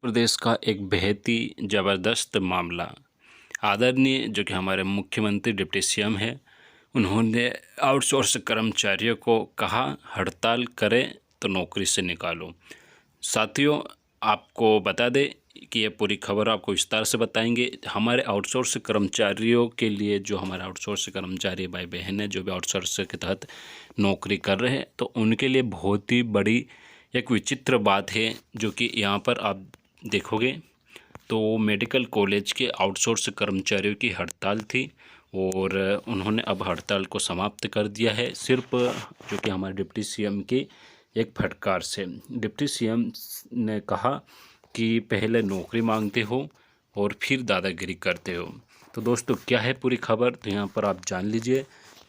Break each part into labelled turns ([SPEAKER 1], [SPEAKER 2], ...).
[SPEAKER 1] प्रदेश का एक बेहद ही ज़बरदस्त मामला। आदरणीय जो कि हमारे मुख्यमंत्री डिप्टी सीएम है, उन्होंने आउटसोर्स कर्मचारियों को कहा हड़ताल करें तो नौकरी से निकालो। साथियों, आपको बता दें कि ये पूरी खबर आपको विस्तार से बताएंगे। हमारे आउटसोर्स कर्मचारियों के लिए, जो हमारे आउटसोर्स कर्मचारी भाई बहन हैं जो भी आउटसोर्स के तहत नौकरी कर रहे हैं, तो उनके लिए बहुत ही बड़ी एक विचित्र बात है जो कि यहाँ पर आप देखोगे तो मेडिकल कॉलेज के आउटसोर्स कर्मचारियों की हड़ताल थी और उन्होंने अब हड़ताल को समाप्त कर दिया है, सिर्फ जो कि हमारे डिप्टी सीएम के एक फटकार से। डिप्टी सीएम ने कहा कि पहले नौकरी मांगते हो और फिर दादागिरी करते हो। तो दोस्तों, क्या है पूरी खबर, तो यहाँ पर आप जान लीजिए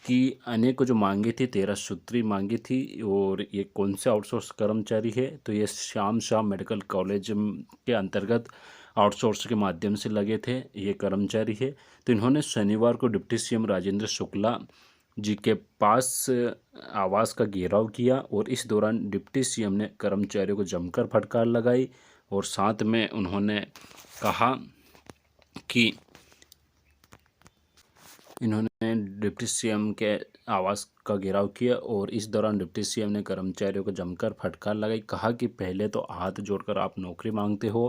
[SPEAKER 1] कि अनेकों जो मांगे थी, 13 सूत्री मांगी थी। और ये कौन से आउटसोर्स कर्मचारी है, तो ये श्याम शाह मेडिकल कॉलेज के अंतर्गत आउटसोर्स के माध्यम से लगे थे ये कर्मचारी है। तो इन्होंने शनिवार को डिप्टी सीएम राजेंद्र शुक्ला जी के पास आवास का घेराव किया और इस दौरान डिप्टी सीएम ने कर्मचारियों को जमकर फटकार लगाई और साथ में उन्होंने कहा कि इन्होंने डिप्टी सीएम के आवास का घेराव किया और इस दौरान डिप्टी सीएम ने कर्मचारियों को जमकर फटकार लगाई। कहा कि पहले तो हाथ जोड़कर आप नौकरी मांगते हो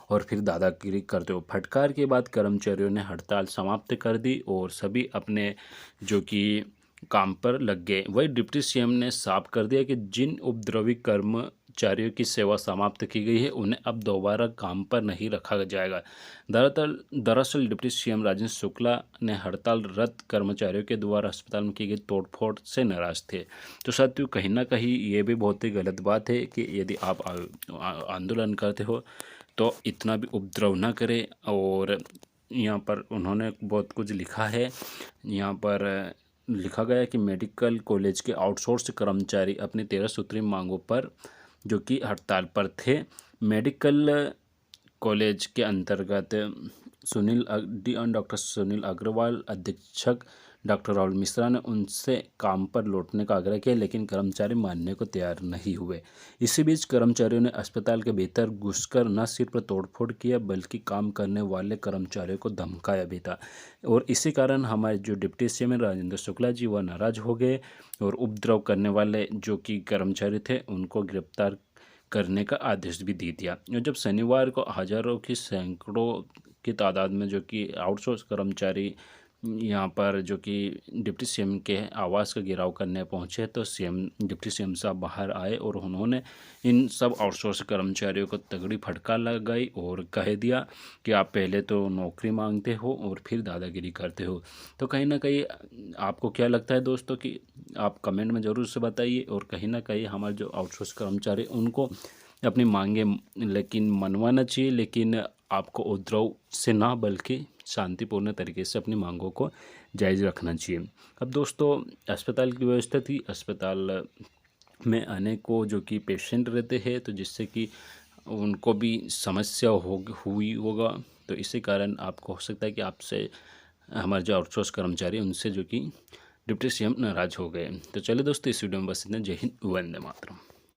[SPEAKER 1] और फिर दादागिरी करते हो। फटकार के बाद कर्मचारियों ने हड़ताल समाप्त कर दी और सभी अपने जो कि काम पर लग गए। वही डिप्टी सीएम ने साफ कर दिया कि जिन उपद्रवी कर्मचारियों की सेवा समाप्त की गई है उन्हें अब दोबारा काम पर नहीं रखा जाएगा। दरअसल डिप्टी सीएम राजेंद्र शुक्ला ने हड़तालरत कर्मचारियों के द्वारा अस्पताल में की गई तोड़फोड़ से नाराज थे। तो साथियों, कहीं ना कहीं ये भी बहुत ही गलत बात है कि यदि आप आंदोलन करते हो तो इतना भी उपद्रव ना करें। और यहाँ पर उन्होंने बहुत कुछ लिखा है। यहाँ पर लिखा गया कि मेडिकल कॉलेज के आउटसोर्स कर्मचारी अपनी 13 सूत्री मांगों पर जो कि हड़ताल पर थे। मेडिकल कॉलेज के अंतर्गत डॉक्टर सुनील अग्रवाल, अधीक्षक डॉक्टर राहुल मिश्रा ने उनसे काम पर लौटने का आग्रह किया, लेकिन कर्मचारी मानने को तैयार नहीं हुए। इसी बीच कर्मचारियों ने अस्पताल के भीतर घुसकर न सिर्फ तोड़फोड़ किया बल्कि काम करने वाले कर्मचारियों को धमकाया भी था। और इसी कारण हमारे जो डिप्टी सीएम राजेंद्र शुक्ला जी वह नाराज हो गए और उपद्रव करने वाले जो कि कर्मचारी थे उनको गिरफ्तार करने का आदेश भी दे दिया। और जब शनिवार को हजारों की सैकड़ों की तादाद में जो कि आउटसोर्स कर्मचारी यहाँ पर जो कि डिप्टी सीएम के आवास का घेराव करने पहुँचे, तो डिप्टी सीएम साहब बाहर आए और उन्होंने इन सब आउटसोर्स कर्मचारियों को तगड़ी फटकार लगाई और कह दिया कि आप पहले तो नौकरी मांगते हो और फिर दादागिरी करते हो। तो कहीं ना कहीं आपको क्या लगता है दोस्तों, कि आप कमेंट में ज़रूर से बताइए। और कहीं ना कहीं हमारे जो आउटसोर्स कर्मचारी उनको अपनी मांगे लेकिन मनवाना चाहिए, लेकिन आपको उपद्रव से ना बल्कि शांतिपूर्ण तरीके से अपनी मांगों को जायज़ रखना चाहिए। अब दोस्तों, अस्पताल की व्यवस्था थी, अस्पताल में अनेकों जो कि पेशेंट रहते हैं, तो जिससे कि उनको भी समस्या हुई होगा। तो इसी कारण आपको हो सकता है कि आपसे हमारे जो आउटसोर्स कर्मचारी उनसे जो कि डिप्टी सीएम नाराज़ हो गए। तो चलिए दोस्तों, इस वीडियो में बस इतना। जय हिंद, वंदे मातरम।